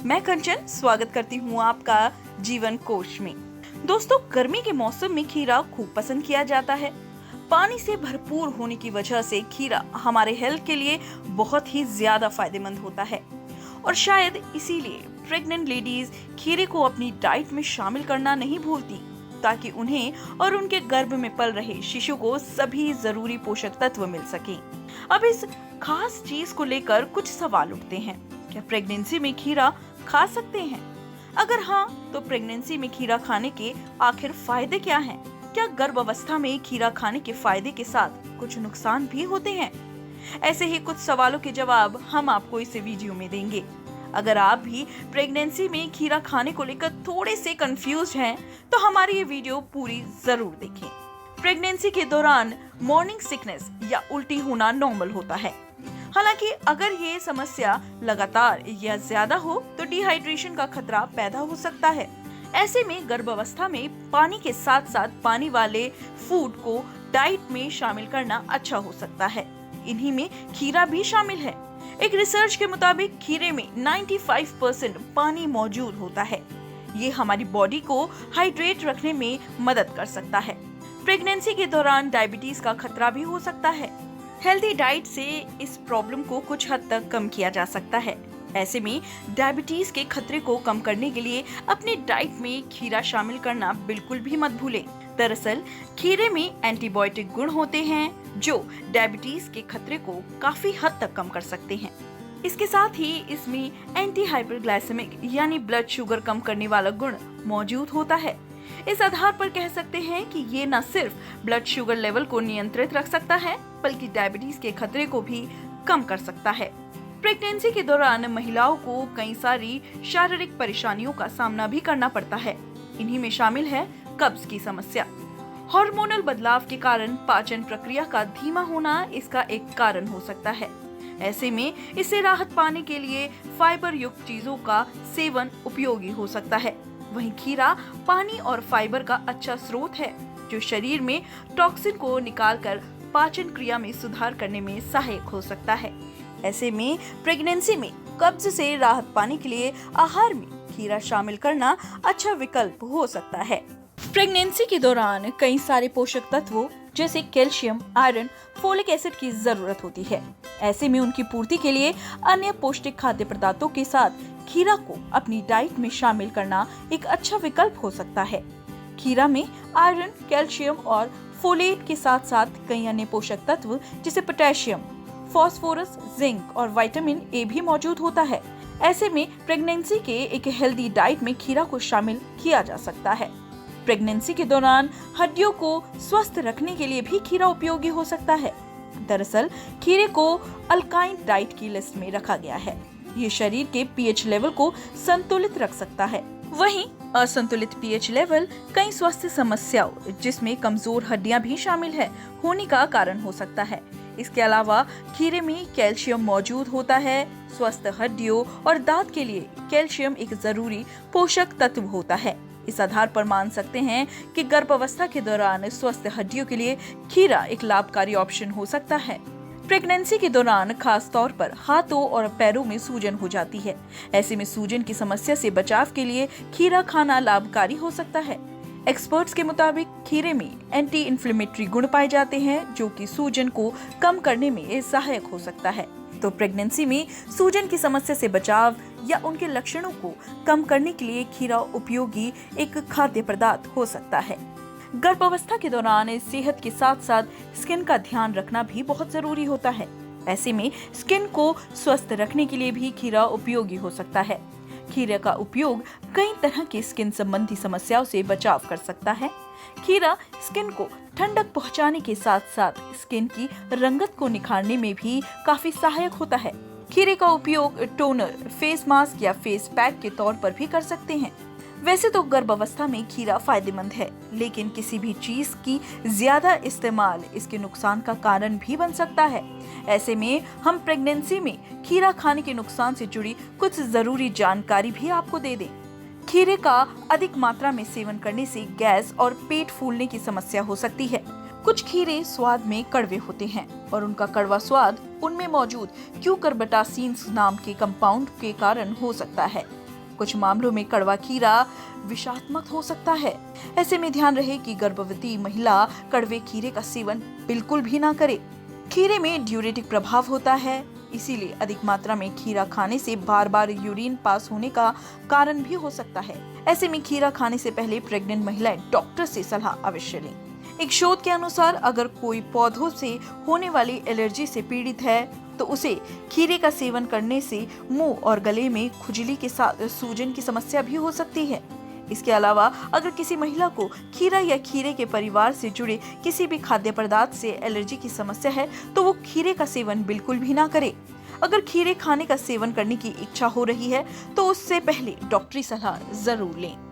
मैं कंचन स्वागत करती हूँ आपका जीवन कोश में। दोस्तों, गर्मी के मौसम में खीरा खूब पसंद किया जाता है। पानी से भरपूर होने की वजह से खीरा हमारे हेल्थ के लिए बहुत ही ज्यादा फायदेमंद होता है और शायद इसीलिए प्रेग्नेंट लेडीज खीरे को अपनी डाइट में शामिल करना नहीं भूलती, ताकि उन्हें और उनके गर्भ में पल रहे शिशु को सभी जरूरी पोषक तत्व मिल सके। अब इस खास चीज को लेकर कुछ सवाल उठते हैं। क्या प्रेगनेंसी में खीरा खा सकते हैं? अगर हाँ, तो प्रेगनेंसी में खीरा खाने के आखिर फायदे क्या हैं? क्या गर्भावस्था में खीरा खाने के फायदे के साथ कुछ नुकसान भी होते हैं? ऐसे ही कुछ सवालों के जवाब हम आपको इस वीडियो में देंगे। अगर आप भी प्रेगनेंसी में खीरा खाने को लेकर थोड़े से कंफ्यूज हैं, तो हमारी ये वीडियो पूरी जरूर देखें। प्रेगनेंसी के दौरान मॉर्निंग सिकनेस या उल्टी होना नॉर्मल होता है। हालांकि अगर ये समस्या लगातार या ज्यादा हो तो डिहाइड्रेशन का खतरा पैदा हो सकता है। ऐसे में गर्भावस्था में पानी के साथ साथ पानी वाले फूड को डाइट में शामिल करना अच्छा हो सकता है। इन्हीं में खीरा भी शामिल है। एक रिसर्च के मुताबिक खीरे में 95% पानी मौजूद होता है। ये हमारी बॉडी को हाइड्रेट रखने में मदद कर सकता है। प्रेगनेंसी के दौरान डायबिटीज का खतरा भी हो सकता है। हेल्दी डाइट से इस प्रॉब्लम को कुछ हद तक कम किया जा सकता है। ऐसे में डायबिटीज के खतरे को कम करने के लिए अपनी डाइट में खीरा शामिल करना बिल्कुल भी मत भूलें। दरअसल खीरे में एंटीबायोटिक गुण होते हैं जो डायबिटीज के खतरे को काफी हद तक कम कर सकते हैं। इसके साथ ही इसमें एंटी हाइपरग्लाइसेमिक यानी ब्लड शुगर कम करने वाला गुण मौजूद होता है। इस आधार पर कह सकते हैं कि ये न सिर्फ ब्लड शुगर लेवल को नियंत्रित रख सकता है, बल्कि डायबिटीज के खतरे को भी कम कर सकता है। प्रेगनेंसी के दौरान महिलाओं को कई सारी शारीरिक परेशानियों का सामना भी करना पड़ता है। इन्हीं में शामिल है कब्ज की समस्या। हार्मोनल बदलाव के कारण पाचन प्रक्रिया का धीमा होना इसका एक कारण हो सकता है। ऐसे में इससे राहत पाने के लिए फाइबर युक्त चीजों का सेवन उपयोगी हो सकता है। वहीं खीरा पानी और फाइबर का अच्छा स्रोत है, जो शरीर में टॉक्सिन को निकालकर पाचन क्रिया में सुधार करने में सहायक हो सकता है। ऐसे में प्रेगनेंसी में कब्ज से राहत पाने के लिए आहार में खीरा शामिल करना अच्छा विकल्प हो सकता है। प्रेगनेंसी के दौरान कई सारे पोषक तत्वों जैसे कैल्शियम, आयरन, फोलिक एसिड की जरूरत होती है। ऐसे में उनकी पूर्ति के लिए अन्य पौष्टिक खाद्य पदार्थों के साथ खीरा को अपनी डाइट में शामिल करना एक अच्छा विकल्प हो सकता है। खीरा में आयरन, कैल्शियम और फोलेट के साथ साथ कई अन्य पोषक तत्व जैसे पोटेशियम, फास्फोरस, जिंक और विटामिन ए भी मौजूद होता है। ऐसे में प्रेगनेंसी के एक हेल्दी डाइट में खीरा को शामिल किया जा सकता है। प्रेगनेंसी के दौरान हड्डियों को स्वस्थ रखने के लिए भी खीरा उपयोगी हो सकता है। दरअसल खीरे को अल्काइन डाइट की लिस्ट में रखा गया है। ये शरीर के पीएच लेवल को संतुलित रख सकता है। वहीं असंतुलित पीएच लेवल कई स्वास्थ्य समस्याओं, जिसमें कमजोर हड्डियां भी शामिल है, होने का कारण हो सकता है। इसके अलावा खीरे में कैल्शियम मौजूद होता है। स्वस्थ हड्डियों और दांत के लिए कैल्शियम एक जरूरी पोषक तत्व होता है। इस आधार पर मान सकते हैं कि गर्भावस्था के दौरान स्वस्थ हड्डियों के लिए खीरा एक लाभकारी ऑप्शन हो सकता है। प्रेगनेंसी के दौरान खास तौर पर हाथों और पैरों में सूजन हो जाती है। ऐसे में सूजन की समस्या से बचाव के लिए खीरा खाना लाभकारी हो सकता है। एक्सपर्ट्स के मुताबिक खीरे में एंटी इन्फ्लेमेटरी गुण पाए जाते हैं, जो कि सूजन को कम करने में सहायक हो सकता है। तो प्रेगनेंसी में सूजन की समस्या से बचाव या उनके लक्षणों को कम करने के लिए खीरा उपयोगी एक खाद्य पदार्थ हो सकता है। गर्भावस्था के दौरान सेहत के साथ साथ स्किन का ध्यान रखना भी बहुत जरूरी होता है। ऐसे में स्किन को स्वस्थ रखने के लिए भी खीरा उपयोगी हो सकता है। खीरे का उपयोग कई तरह की स्किन संबंधी समस्याओं से बचाव कर सकता है। खीरा स्किन को ठंडक पहुंचाने के साथ साथ स्किन की रंगत को निखारने में भी काफी सहायक होता है। खीरे का उपयोग टोनर, फेस मास्क या फेस पैक के तौर पर भी कर सकते हैं। वैसे तो गर्भावस्था में खीरा फायदेमंद है, लेकिन किसी भी चीज की ज्यादा इस्तेमाल इसके नुकसान का कारण भी बन सकता है। ऐसे में हम प्रेगनेंसी में खीरा खाने के नुकसान से जुड़ी कुछ जरूरी जानकारी भी आपको दे दें। खीरे का अधिक मात्रा में सेवन करने से गैस और पेट फूलने की समस्या हो सकती है। कुछ खीरे स्वाद में कड़वे होते हैं और उनका कड़वा स्वाद उनमें मौजूद क्यूकरबटासीन्स नाम के कंपाउंड के कारण हो सकता है। कुछ मामलों में कड़वा खीरा विषात्मक हो सकता है। ऐसे में ध्यान रहे कि गर्भवती महिला कड़वे खीरे का सेवन बिल्कुल भी ना करे। खीरे में ड्यूरेटिक प्रभाव होता है, इसीलिए अधिक मात्रा में खीरा खाने से बार बार यूरिन पास होने का कारण भी हो सकता है। ऐसे में खीरा खाने से पहले प्रेग्नेंट महिलाएं डॉक्टर से सलाह अवश्य लें। एक शोध के अनुसार अगर कोई पौधों से होने वाली एलर्जी से पीड़ित है तो उसे खीरे का सेवन करने से मुंह और गले में खुजली के साथ सूजन की समस्या भी हो सकती है। इसके अलावा अगर किसी महिला को खीरा या खीरे के परिवार से जुड़े किसी भी खाद्य पदार्थ से एलर्जी की समस्या है तो वो खीरे का सेवन बिल्कुल भी ना करे। अगर खीरे खाने का सेवन करने की इच्छा हो रही है तो उससे पहले डॉक्टरी सलाह जरूर लें।